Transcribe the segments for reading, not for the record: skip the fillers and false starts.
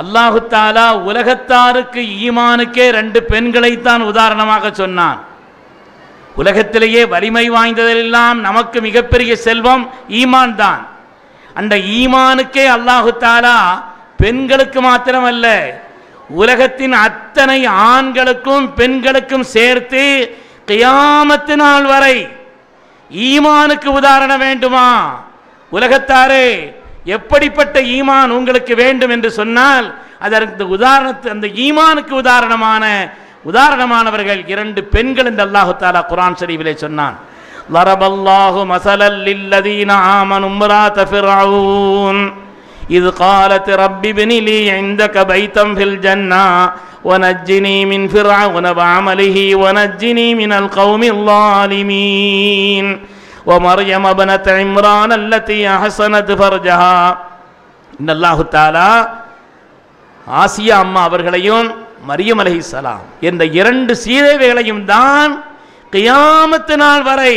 அல்லாஹு தஆலா உலகத்தாருக்கு ஈமானுக்கே 2 பெண்களைத்தான் உதாரணமாக சொன்னான். உலகத்திலேயே வலிமை வாய்ந்ததெல்லாம் நமக்கு மிகப்பெரிய செல்வம் ஈமான் தான். அந்த ஈமானுக்கே அல்லாஹு தஆலா பெண்களுக்கு மாத்திரமல்ல, உலகத்தின் அத்தனை ஆண்களுக்கும் பெண்களுக்கும் சேர்த்து கியாமத்து நாள் வரை ஈமானுக்கு உதாரணம் வேண்டுமா? உலகத்தாரே, எப்படிப்பட்ட ஈமான் உங்களுக்கு வேண்டும் என்று சொன்னால் அதற்கு அந்த ஈமானுக்கு உதாரணமானவர்கள் 2 பெண்கள் என்று அல்லாஹு தஆலா குர்ஆன் ஷரீஃபிலே சொன்னான். லரபல்லாஹு மஸலல் லில்லதீன ஆமனு இம்ராத ஃபிர்அவுன் இத் قالت رب ابن لي عندك بيتا في الجنة ونجني من فرعون وعمله ونجني من القوم الظالمين ومريم ابنة عمران التي أحصنت فرجها. அல்லாஹு தஆலா ஆசியா அம்மா அவர்களையும் மரியம் அலைஹிஸ்ஸலாம் என்ற 2 சீதைகளையும் தான் கியாமத்து நாள் வரை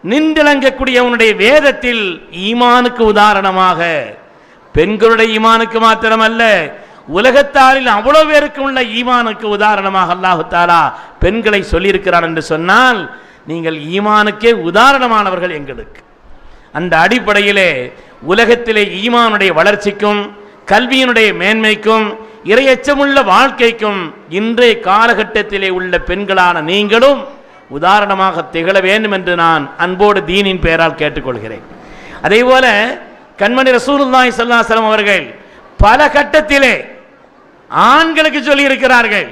நின்றலங்கக்கூடிய அவனுடைய வேதத்தில் ஈமானுக்கு உதாரணமாக, பெண்களுடைய ஈமானுக்கு மாத்திரமல்ல உலகத்தாரில் அவ்வளவு பேருக்கு உள்ள ஈமானுக்கு உதாரணமாக அல்லாஹு தஆலா பெண்களை சொல்லியிருக்கிறார் என்று சொன்னால் நீங்கள் ஈமானுக்கே உதாரணமானவர்கள் எங்களுக்கு. அந்த அடிப்படையிலே உலகத்திலே ஈமானுடைய வளர்ச்சிக்கும் கல்வியினுடைய மேன்மைக்கும் இறையச்சமுள்ள வாழ்க்கைக்கும் இன்றைய காலகட்டத்திலே உள்ள பெண்களான நீங்களும் உதாரணமாக திகழ வேண்டும் என்று நான் அன்போடு தீனின் பெயரால் கேட்டுக்கொள்கிறேன். அதே போல கண்மணி ரசூலுல்லாஹி ஸல்லல்லாஹு அலைஹி வஸல்லம் அவர்கள் பல கட்டத்திலே ஆண்களுக்கு சொல்லி இருக்கிறார்கள்,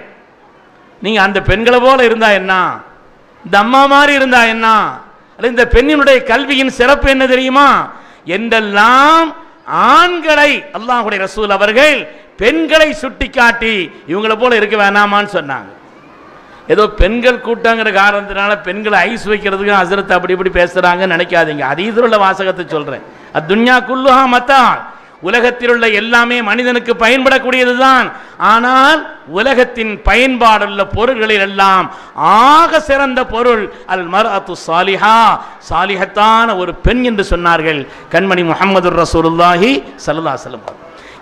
நீங்க அந்த பெண்களை போல இருந்தா என்ன, இந்த அம்மா மாதிரி இருந்தா என்ன, இந்த பெண்ணினுடைய கல்வியின் சிறப்பு என்ன தெரியுமா என்றெல்லாம் ஆண்களை அல்லாஹ்வுடைய ரசூல் அவர்கள் பெண்களை சுட்டிக்காட்டி இவங்களை போல இருக்க வேணாமான்னு சொன்னாங்க. ஏதோ பெண்கள் கூட்டங்கிற காரணத்தினால பெண்களை ஐஸ் வைக்கிறதுக்கு ஹஸ்ரத் அப்படி இப்படி பேசுறாங்கன்னு நினைக்காதீங்க. ஹதீஸில் உள்ள வாசகத்தை சொல்றேன். அத்துன்யா குல்லுஹா மத்தா, உலகத்தில் உள்ள எல்லாமே மனிதனுக்கு பயன்படக்கூடியது தான். ஆனால் உலகத்தின் பயன்பாடுள்ள பொருள்களில் எல்லாம் ஆக சிறந்த பொருள் அல் மர்அத்து சாலிஹா, சாலிஹத்தான ஒரு பெண் என்று சொன்னார்கள் கண்மணி முஹம்மதுர் ரசூலுல்லாஹி ஸல்லல்லாஹு அலைஹி வஸல்லம்.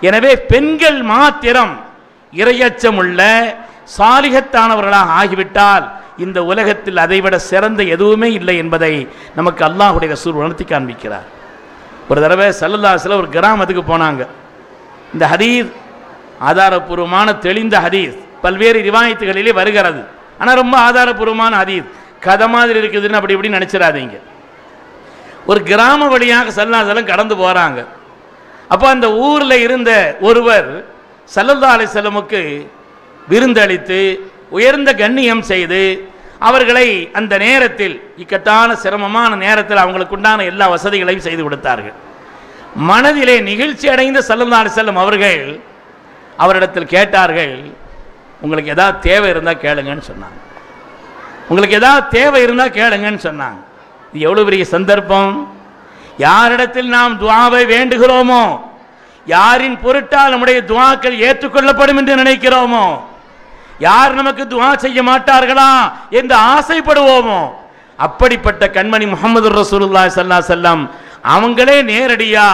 எனவே பெண்கள் மாத்திரம் இறையச்சமுள்ள சாலிஹத்தானவர்களாக ஆகிவிட்டால் இந்த உலகத்தில் அதைவிட சிறந்த எதுவுமே இல்லை என்பதை நமக்கு அல்லாஹ்வுடைய ரசூல் உணர்த்தி காண்பிக்கிறார். ஒரு தடவை ஸல்லல்லாஹு அலைஹி வஸல்லம் ஒரு கிராமத்துக்கு போனாங்க. இந்த ஹதீஸ் ஆதாரபூர்வமான தெளிந்த ஹதீஸ், பல்வேறு ரிவாயத்துகளிலே வருகிறது. ஆனால் ரொம்ப ஆதாரபூர்வமான ஹதீஸ், கதை மாதிரி இருக்குதுன்னு அப்படி இப்படி நினைச்சிடாதீங்க. ஒரு கிராம வழியாக ஸல்லல்லாஹு அலைஹி வஸல்லம் கடந்து போகிறாங்க. அப்போ அந்த ஊரில் இருந்த ஒருவர் ஸல்லல்லாஹு அலைஹி வஸல்லமுக்கு விருந்தளித்து உயர்ந்த கண்ணியம் செய்து அவர்களை அந்த நேரத்தில் இக்கட்டான சிரமமான நேரத்தில் அவங்களுக்கு உண்டான எல்லா வசதிகளையும் செய்து கொடுத்தார்கள். மனதிலே நிகழ்ச்சி அடைந்த ஸல்லல்லாஹு அலைஹி வஸல்லம் அவர்கள் அவரிடத்தில் கேட்டார்கள், உங்களுக்கு ஏதாவது தேவை இருந்தால் கேளுங்கன்னு சொன்னாங்க. உங்களுக்கு ஏதாவது தேவை இருந்தால் கேளுங்கன்னு சொன்னாங்க. இது எவ்வளோ பெரிய சந்தர்ப்பம்! யாரிடத்தில் நாம் துஆவை வேண்டுகிறோமோ, யாரின் பொருட்டால் நம்முடைய துஆக்கள் ஏற்றுக்கொள்ளப்படும் என்று நினைக்கிறோமோ, யார் நமக்கு துஆ செய்ய மாட்டார்களா என்று ஆசைப்படுவோமோ, அப்படிப்பட்ட கண்மணி முஹம்மது ரசூலுல்லாஹி ஸல்லல்லாஹு அலைஹி வஸல்லம் அவங்களே நேரடியா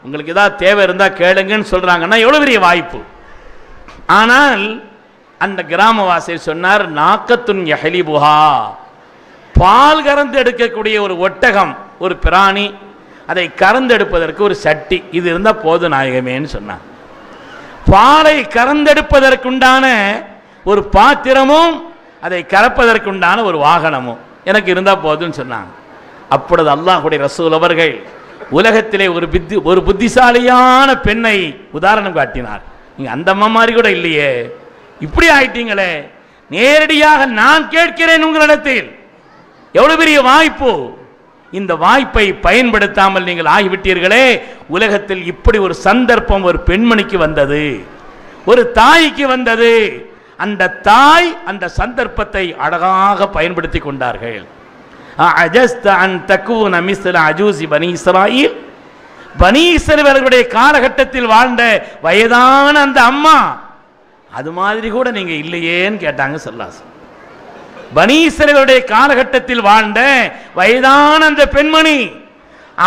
உங்களுக்கு ஏதாவது தேவை இருந்தா கேளுங்கன்னு சொல்றாங்கன்னா எவ்வளவு பெரிய வாய்ப்பு! ஆனால் அந்த கிராமவாசி சொன்னார், நாக்கத்துன் யஹலிபுஹா, பால் கறந்து எடுக்கக்கூடிய ஒரு ஒட்டகம், ஒரு பிராணி, அதை கறந்தெடுப்பதற்கு ஒரு சட்டி, இது இருந்தால் போது நாயகமேன்னு சொன்னார். பாலை கறந்தெடுப்பதற்குண்டான ஒரு பாத்திரமும் அதை கறப்பதற்குண்டான ஒரு வாகனமும் எனக்கு இருந்தால் போதுன்னு சொன்னாங்க. அப்பொழுது அல்லாஹ்வுடைய ரசூல் அவர்கள் உலகத்திலே ஒரு புத்திசாலியான பெண்ணை உதாரணம் காட்டினார். நீங்க அந்த அம்மா மாதிரி கூட இல்லையே, இப்படி ஆயிட்டீங்களே, நேரடியாக நான் கேட்கிறேன் உங்களிடத்தில், எவ்வளவு பெரிய வாய்ப்பு! இந்த வாய்ப்பை பயன்படுத்தாமல் நீங்கள் ஆகிவிட்டீர்களே. உலகத்தில் இப்படி ஒரு சந்தர்ப்பம் ஒரு பெண்மணிக்கு வந்தது, ஒரு தாய்க்கு வந்தது. அந்த தாய் அந்த சந்தர்ப்பத்தை அழகாக பயன்படுத்தி கொண்டார்கள். பனி இஸ்ராயீலுடைய காலகட்டத்தில் வாழ்ந்த வயதான அந்த அம்மா அது மாதிரி கூட நீங்க இல்லையேன்னு கேட்டாங்க ஸல்லல்லாஹு அலைஹி வஸல்லம். பனி இஸ்ராயீலுடைய காலகட்டத்தில் வாழ்ந்த வயதான அந்த பெண்மணி,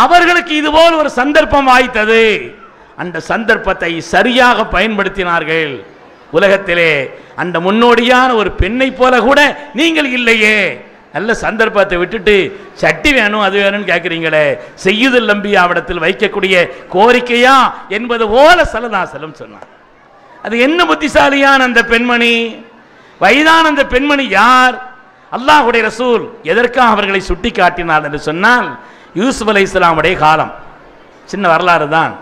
அவர்களுக்கு இதுபோல் ஒரு சந்தர்ப்பம் வாய்த்தது. அந்த சந்தர்ப்பத்தை சரியாக பயன்படுத்தினார்கள். உலகத்திலே அந்த முன்னோடியான ஒரு பெண்ணை போல கூட நீங்கள் இல்லையே. நல்ல சந்தர்ப்பத்தை விட்டுட்டு சட்டி வேணும் அது வேணும்னு கேட்குறீங்களே, செய்யுதுல் அம்பியாவிடத்தில் வைக்கக்கூடிய கோரிக்கையா என்பது போல ஸல்லல்லாஹு அலைஹி வஸல்லம் சொன்னார். அது என்ன புத்திசாலியான அந்த பெண்மணி, வயதான அந்த பெண்மணி யார்? அல்லாஹ்வுடைய ரசூல் எதற்காக அவர்களை சுட்டி காட்டினார் என்று சொன்னால், யூசுப் அலைஹிஸ்ஸலாமுடைய காலம். சின்ன வரலாறு தான்.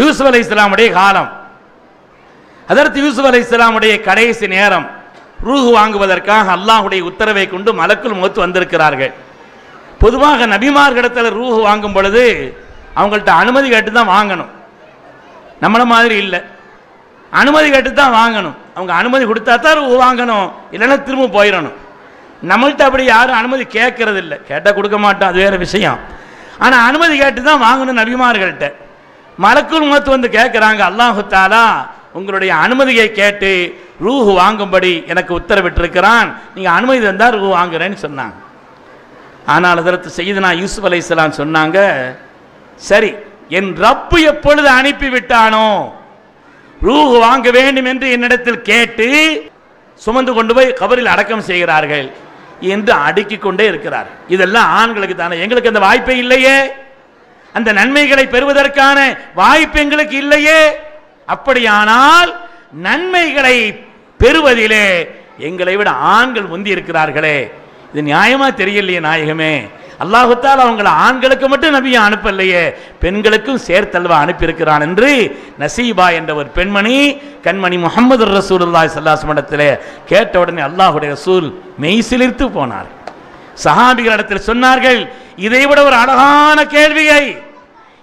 யூசுப் அலைஹிஸ்ஸலாமுடைய காலம், ஹதரத் யூசுப் அலைஹிஸ்ஸலாமுடைய கடைசி நேரம். ரூஹ் வாங்குவதற்காக அல்லாஹ்வுடைய உத்தரவை கொண்டு மலக்குல் மௌத் வந்திருக்கிறார்கள். பொதுவாக நபிமார்களிடத்தில் ரூஹ் வாங்கும் பொழுது அவங்கள்ட்ட அனுமதி கேட்டு தான் வாங்கணும். நம்மள மாதிரி இல்லை, அனுமதி கேட்டு தான் வாங்கணும். அவங்க அனுமதி கொடுத்தா தான் ரூஹ் வாங்கணும், இல்லைன்னா திரும்ப போயிடணும். நம்மள்கிட்ட அப்படி யாரும் அனுமதி கேட்கறது இல்லை, கேட்டால் கொடுக்க மாட்டோம், அது வேறு விஷயம். ஆனால் அனுமதி கேட்டு தான் வாங்கணும் நபிமார்கள்ட்ட. மலக்குல் மௌத் வந்து கேட்குறாங்க, அல்லாஹு தஆலா உங்களுடைய அனுமதியை கேட்டு ரூஹ் வாங்கும்படி எனக்கு உத்தரவிட்டிருக்கிறான், நீங்கள் அனுமதி தந்தால் ரூஹ் வாங்குறேன்னு சொன்னாங்க. ஆனால் அதற்கு சையதுனா யூசுப் அலைஹிஸ்ஸலாம் சொன்னாங்க, சரி என் ரப்பு எப்பொழுது அனுப்பிவிட்டானோ ரூஹ் வாங்க வேண்டும் என்று என்னிடத்தில் கேட்டு சுமந்து கொண்டு போய் கபரில் அடக்கம் செய்கிறார்கள் என்று அடுக்கிக் கொண்டே இருக்கிறார். இதெல்லாம் ஆண்களுக்கு தானே, எங்களுக்கு அந்த வாய்ப்பே இல்லையே, அந்த நன்மைகளை பெறுவதற்கான வாய்ப்பு எங்களுக்கு இல்லையே. அப்படியானால் நன்மைகளை பெறுவதிலே எங்களை விட ஆண்கள் முந்தி இருக்கிறார்களே, இது நியாயமா தெரியலையே நாயகமே. அல்லாஹ் தஆலா அவங்களை ஆண்களுக்கு மட்டும் நபியை அனுப்பலையே, பெண்களுக்கும் சேர்த்தல்வா அனுப்பியிருக்கிறான் என்று நசீபா என்ற ஒரு பெண்மணி கண்மணி முஹம்மது ரசூலுல்லாஹி ஸல்லல்லாஹு அலைஹி வஸல்லம் கேட்ட உடனே அல்லாஹ்வுடைய ரசூல் மெய்சிலிர்த்து போனார். சஹாபிகளிடத்தில் சொன்னார்கள், இதைவிட ஒரு அழகான கேள்வியை,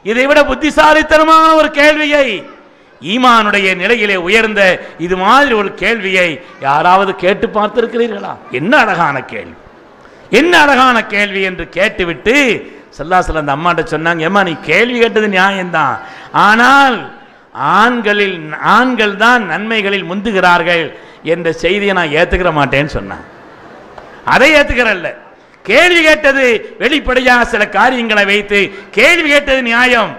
இதைவிட புத்திசாலித்தனமான ஒரு கேள்வியை, ஈமானுடைய நிலையிலே உயர்ந்த இது மாதிரி ஒரு கேள்வியை யாராவது கேட்டு பார்த்திருக்கிறீர்களா? என்ன அழகான கேள்வி, என்ன அழகான கேள்வி என்று கேட்டுவிட்டு ஸல்லல்லாஹு அலைஹி வஸல்லம் அந்த அம்மாட்ட சொன்னாங்க, ஏம்மா நீ கேள்வி கேட்டது நியாயம்தான், ஆனால் ஆண்கள் தான் நன்மைகளில் முந்துகிறார்கள் என்ற செய்தியை நான் ஏற்றுக்கிற மாட்டேன்னு சொன்னான். அதை ஏற்றுக்கிறல்ல, கேள்வி கேட்டது வெளிப்படையாக சில காரியங்களை வைத்து கேள்வி கேட்டது நியாயம்,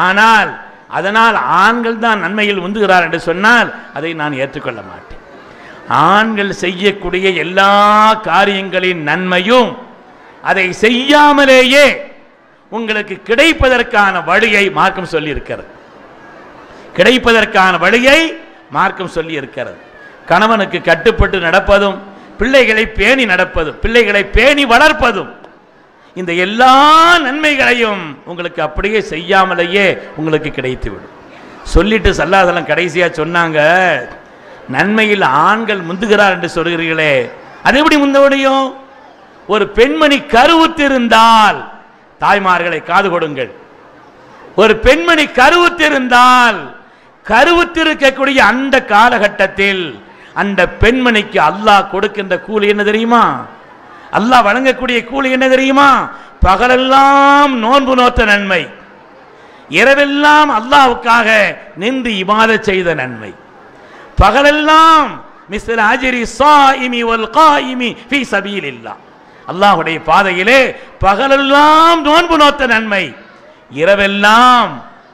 ஆனால் அதனால் ஆண்கள் தான் நன்மையில் முந்துகிறார் என்று சொன்னால் அதை நான் ஏற்றுக்கொள்ள மாட்டேன். ஆண்கள் செய்யக்கூடிய எல்லா காரியங்களின் நன்மையும் அதை செய்யாமலேயே உங்களுக்கு கிடைப்பதற்கான வழியை மார்க்கம் சொல்லி இருக்கிறது. கிடைப்பதற்கான வழியை மார்க்கம் சொல்லி இருக்கிறது. கணவனுக்கு கட்டுப்பட்டு நடப்பதும், பிள்ளைகளை பேணி நடப்பதும், பிள்ளைகளை பேணி வளர்ப்பதும், இந்த எல்லா நன்மைகளையும் உங்களுக்கு அப்படியே செய்யாமலேயே உங்களுக்கு கிடைத்துவிடும். சொல்லிட்டு ஸல்லல்லாஹு அலைஹி வஸல்லம் கடைசியா சொன்னாங்க, நன்மையில் ஆண்கள் முந்துகிறார் என்று சொல்கிறீர்களே, அது எப்படி முந்த முடியும்? ஒரு பெண்மணி கருவுற்றிருந்தால், தாய்மார்களை காது கொடுங்கள், ஒரு பெண்மணி கருவுற்றிருந்தால் கருவுற்றிருக்கக்கூடிய அந்த காலகட்டத்தில் அந்த பெண்மணிக்கு அல்லாஹ் கொடுக்கின்ற கூலி என்ன தெரியுமா? அல்லாஹ் வழங்கக்கூடிய கூலி என்ன தெரியுமா? பகலெல்லாம் நோன்பு நோற்ற நன்மை, இரவெல்லாம் அல்லாஹ்வுக்காக நின்று இபாதத் செய்த நன்மை, பகலெல்லாம் மிஸ்ல அஜ்ரி ஸாயிமி வல் காயிமி ஃபீ சபீலில்லாஹ், அல்லாஹ்வுடைய பாதையிலே பகலெல்லாம் நோன்பு நோற்ற நன்மை, இரவெல்லாம்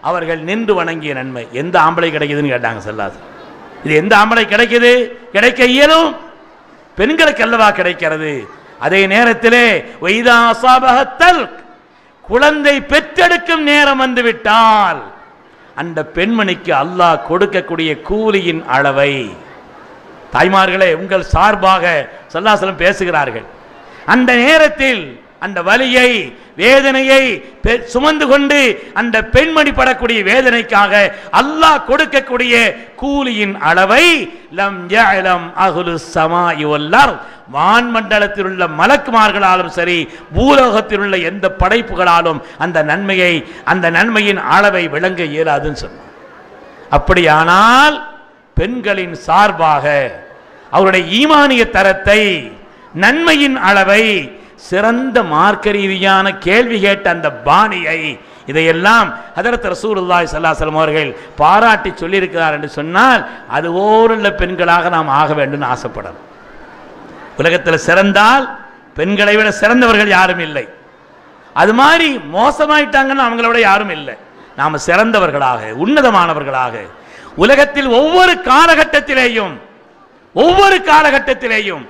அவர்கள் நின்று வணங்கிய நன்மை. எந்த ஆம்பளை கிடைக்குதுன்னு கேட்டாங்க ஸல்லல்லாஹு. இது எந்த ஆம்பளை கிடைக்குது? கிடைக்க இயலும் பெண்களுக்கு அல்லவா கிடைக்கிறது. அதே நேரத்திலே வைதா அஸாபஹத்தல், குழந்தை பெற்றெடுக்கும் நேரம் வந்துவிட்டால் அந்த பெண்மணிக்கு அல்லாஹ் கொடுக்கக்கூடிய கூலியின் அளவை, தாய்மார்களே உங்கள் சார்பாக ஸல்லல்லாஹு அலைஹி வஸல்லம் பேசுகிறார்கள். அந்த நேரத்தில் அந்த வலியை வேதனையை சுமந்து கொண்டு அந்த பெண்மணி படக்கூடிய வேதனைக்காக அல்லாஹ் கொடுக்கக்கூடிய கூலியின் அளவை லம் யஅலம் அஹ்லுஸ் ஸமாஇ வல் அர்த், வான்மண்டலத்தில் உள்ள மலக்குமார்களாலும் சரி பூலோகத்தில் உள்ள எந்த படைப்புகளாலும் அந்த நன்மையின் அளவை விளங்க இயலாதுன்னு சொன்னார். அப்படியானால் பெண்களின் சார்பாக அவருடைய ஈமானிய தரத்தை, நன்மையின் அளவை, சிறந்த மார்க்க ரீதியான கேள்வி கேட்ட அந்த பாணியை, இதையெல்லாம் ஹதரத் ரசூலுல்லாஹி ஸல்லல்லாஹு அலைஹி வஸல்லம் அவர்கள் பாராட்டி சொல்லியிருக்கிறார் என்று சொன்னால் அது ஓருள்ள பெண்களாக நாம் ஆக வேண்டும் ஆசைப்படணும். உலகத்தில் சிறந்தால் பெண்களை விட சிறந்தவர்கள் யாரும் இல்லை. அது மாதிரி மோசமாயிட்டாங்கன்னு அவங்களோட யாரும் இல்லை. நாம் சிறந்தவர்களாக உன்னதமானவர்களாக உலகத்தில் ஒவ்வொரு காலகட்டத்திலேயும்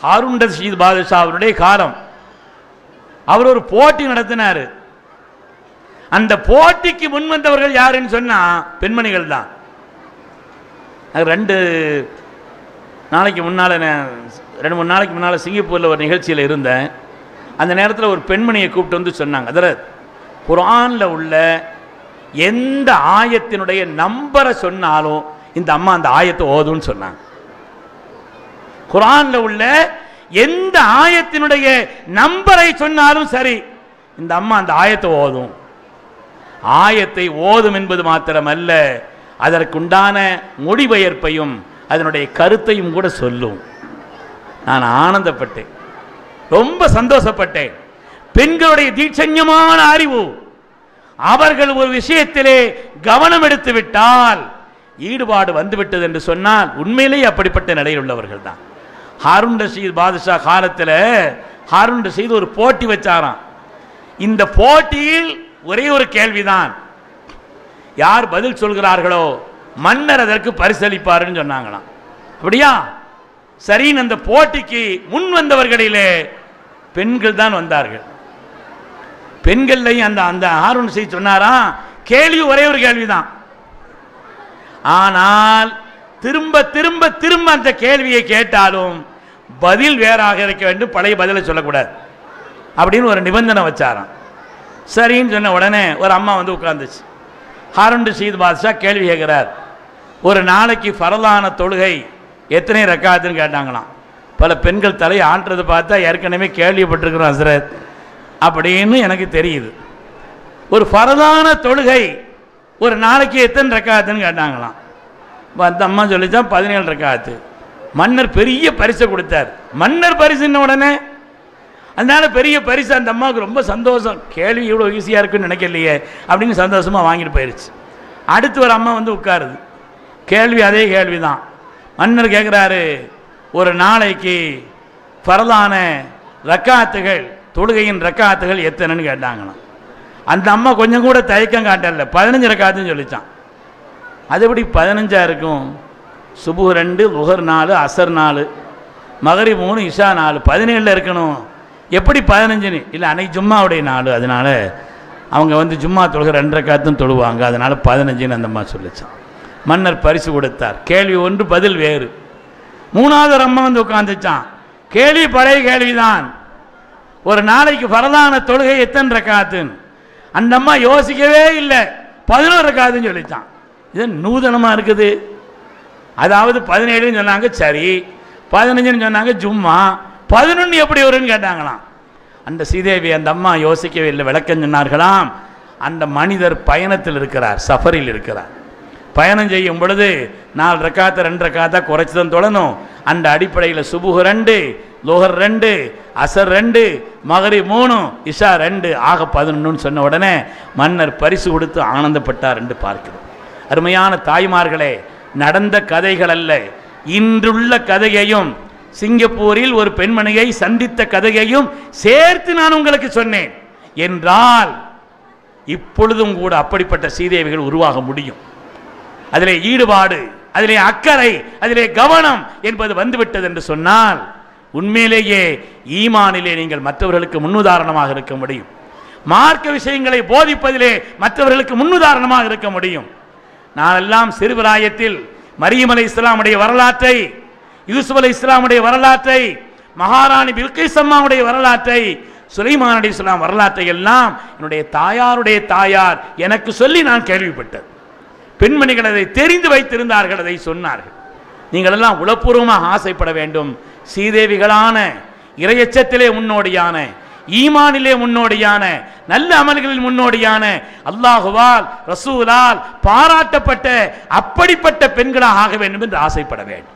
ஹாரூன் ரஷீத் பாதுஷா அவருடைய காலம், அவர் ஒரு போட்டி நடத்தினார். அந்த போட்டிக்கு முன் வந்தவர்கள் யாருன்னு சொன்னா பெண்மணிகள் தான். 2 நாளைக்கு முன்னால் 2-3 நாளைக்கு முன்னால் சிங்கப்பூரில் ஒரு நிகழ்ச்சியில் இருந்தேன். அந்த நேரத்தில் ஒரு பெண்மணியை கூப்பிட்டு வந்து சொன்னாங்க, அதில் குர்ஆனில் உள்ள எந்த ஆயத்தினுடைய நம்பரை சொன்னாலும் இந்த அம்மா அந்த ஆயத்தை ஓதுன்னு சொன்னாங்க. குர்ஆனில் உள்ள எந்த ஆயத்தினுடைய நம்பரை சொன்னாலும் சரி, இந்த அம்மா அந்த ஆயத்தை ஓதும். ஆயத்தை ஓதும் என்பது மாத்திரமல்ல, அதற்குண்டான மொழிபெயர்ப்பையும் அதனுடைய கருத்தையும் கூட சொல்லும். நான் ஆனந்தப்பட்டேன், ரொம்ப சந்தோஷப்பட்டேன். பெண்களுடைய தீட்சண்யமான அறிவு, அவர்கள் ஒரு விஷயத்திலே கவனம் எடுத்து விட்டால் ஈடுபாடு வந்துவிட்டது என்று சொன்னால் உண்மையிலேயே அப்படிப்பட்ட நிலையில் உள்ளவர்கள் தான். ஹாரூன் ரஷீத் பாதுஷா காலத்தில் ஹாரூன் ரஷீத் ஒரு போட்டி வச்சாராம். இந்த போட்டியில் ஒரே ஒரு கேள்விதான், யார் பதில் சொல்கிறார்களோ மன்னர் அதற்கு பரிசளிப்பாருன்னு சொன்னாங்களாம். அப்படியா? சரின்னு அந்த போட்டிக்கு முன் வந்தவர்களிலே பெண்கள் தான் வந்தார்கள். பெண்கள்லையும் அந்த ஹாரூன் ரஷீத் சொன்னாராம், கேள்வி ஒரே ஒரு கேள்விதான், ஆனால் திரும்ப திரும்ப திரும்ப அந்த கேள்வியை கேட்டாலும் பதில் வேறாக இருக்க வேண்டும், பழைய பதிலை சொல்லக்கூடாது அப்படின்னு ஒரு நிபந்தனை வச்சாராம். சரின்னு சொன்ன உடனே ஒரு அம்மா வந்து உட்கார்ந்துச்சு. ஹாரூன் ரஷீத் பாதுஷா கேள்வி கேட்கிறார், ஒரு நாளைக்கு ஃபரலான தொழுகை எத்தனை ரக்காத்துன்னு கேட்டாங்களாம். பல பெண்கள் தலையை ஆட்டுறது பார்த்தா ஏற்கனவே கேள்விப்பட்டிருக்கிறோம் ஹஸ்ரத் அப்படின்னு எனக்கு தெரியுது. ஒரு ஃபரலான தொழுகை ஒரு நாளைக்கு எத்தனை ரக்காத்துன்னு கேட்டாங்களாம். அந்த அம்மா சொல்லிச்சான் 17 ரக்காத்து. மன்னர் பெரிய பரிசை கொடுத்தார். மன்னர் பரிசுன்ன உடனே அதனால பெரிய பரிசு அந்த அம்மாவுக்கு ரொம்ப சந்தோஷம். கேள்வி இவ்வளோ ஈஸியாக இருக்குன்னு நினைக்கலையே அப்படின்னு சந்தோஷமாக வாங்கிட்டு போயிடுச்சு. அடுத்து ஒரு அம்மா வந்து உட்காருது, கேள்வி அதே கேள்வி தான். மன்னர் கேட்குறாரு, ஒரு நாளைக்கு ஃபரலான ரக்காத்துகள் தொழுகையின் ரக்காத்துகள் எத்தனைன்னு கேட்டாங்களாம். அந்த அம்மா கொஞ்சம் கூட தயக்கம் காட்டல, 15 ரக்காத்துன்னு சொல்லிச்சான். அது எப்படி 15 இருக்கும்? சுபு 2, லுஹர் 4, அசர் 4, மகரிப் 3, இஷா 4, 17 இருக்கணும். எப்படி 15? இல்லை, அன்னைக்கு ஜும்மாவுடைய நாள், அதனால அவங்க வந்து ஜும்மா தொழுகை 2 ரக்காத்தும் தொழுவாங்க, அதனால 15ன்னு அந்த அம்மா சொல்லிச்சான். மன்னர் பரிசு கொடுத்தார். கேள்வி ஒன்று, பதில் வேறு. 3வது அம்மா வந்து உட்காந்துச்சான். கேள்வி பழைய கேள்விதான், ஒரு நாளைக்கு ஃபரலான தொழுகை எத்தனை ரக்காத்துன்னு. அந்த அம்மா யோசிக்கவே இல்லை, 11 ரக்காத்துன்னு சொல்லிச்சான். இது நூதனமாக இருக்குது. அதாவது 17ன்னு சொன்னாங்க, சரி, 15ன்னு சொன்னாங்க ஜும்மா, 11 எப்படி வரும்னு கேட்டாங்களாம். அந்த ஸ்ரீதேவி அந்த அம்மா யோசிக்கவே இல்லை, விளக்கம் சொன்னார்களாம். அந்த மனிதர் பயணத்தில் இருக்கிறார், சஃபரில் இருக்கிறார். பயணம் செய்யும் பொழுது 4 ரக்காத்தை 2 ரக்காத்தா குறைச்சி தான் தொழணும். அந்த அடிப்படையில் சுபுஹ் 2, லுஹர் 2, அசர் 2, மகரிப் 3, இஷா 2 ஆக 11ன்னு சொன்ன உடனே மன்னர் பரிசு கொடுத்து ஆனந்தப்பட்டார் என்று பார்க்கிறோம். அருமையான தாய்மார்களே, நடந்த கதைகள் அல்ல, இன்றுள்ள கதையையும் சிங்கப்பூரில் ஒரு பெண்மணியை சந்தித்த கதையையும் சேர்த்து நான் உங்களுக்கு சொன்னேன் என்றால் இப்பொழுதும் கூட அப்படிப்பட்ட சீதேவிகள் உருவாக முடியும். அதிலே ஈடுபாடு, அதிலே அக்கறை, அதிலே கவனம் என்பது வந்துவிட்டது என்று சொன்னால் உண்மையிலேயே ஈமானிலே நீங்கள் மற்றவர்களுக்கு முன்னுதாரணமாக இருக்க முடியும். மார்க்க விஷயங்களை போதிப்பதிலே மற்றவர்களுக்கு முன்னுதாரணமாக இருக்க முடியும். நானெல்லாம் சிறுபிராயத்தில் மரியம் அலைஹிஸ்ஸலாமுடைய வரலாற்றை, யூசுப் அலைஹிஸ்ஸலாமுடைய வரலாற்றை, மகாராணி பில்கிஸ் அம்மாவுடைய வரலாற்றை, சுலைமான் அலைஹிஸ்ஸலாம் வரலாற்றை எல்லாம் என்னுடைய தாயாருடைய தாயார் எனக்கு சொல்லி நான் கேள்விப்பட்டது. பெண்மணிகள் அதை தெரிந்து வைத்திருந்தார்கள், அதை சொன்னார்கள். நீங்கள் எல்லாம் உளப்பூர்வமாக ஆசைப்பட வேண்டும். சீதேவிகளான, இறையச்சத்திலே முன்னோடியான, ஈமானிலே முன்னோடியான, நல்ல அமல்களில் முன்னோடியான, அல்லாஹுவால் ரசூலால் பாராட்டப்பட்ட அப்படிப்பட்ட பெண்களாக ஆக வேண்டும் என்று ஆசைப்பட வேண்டும்.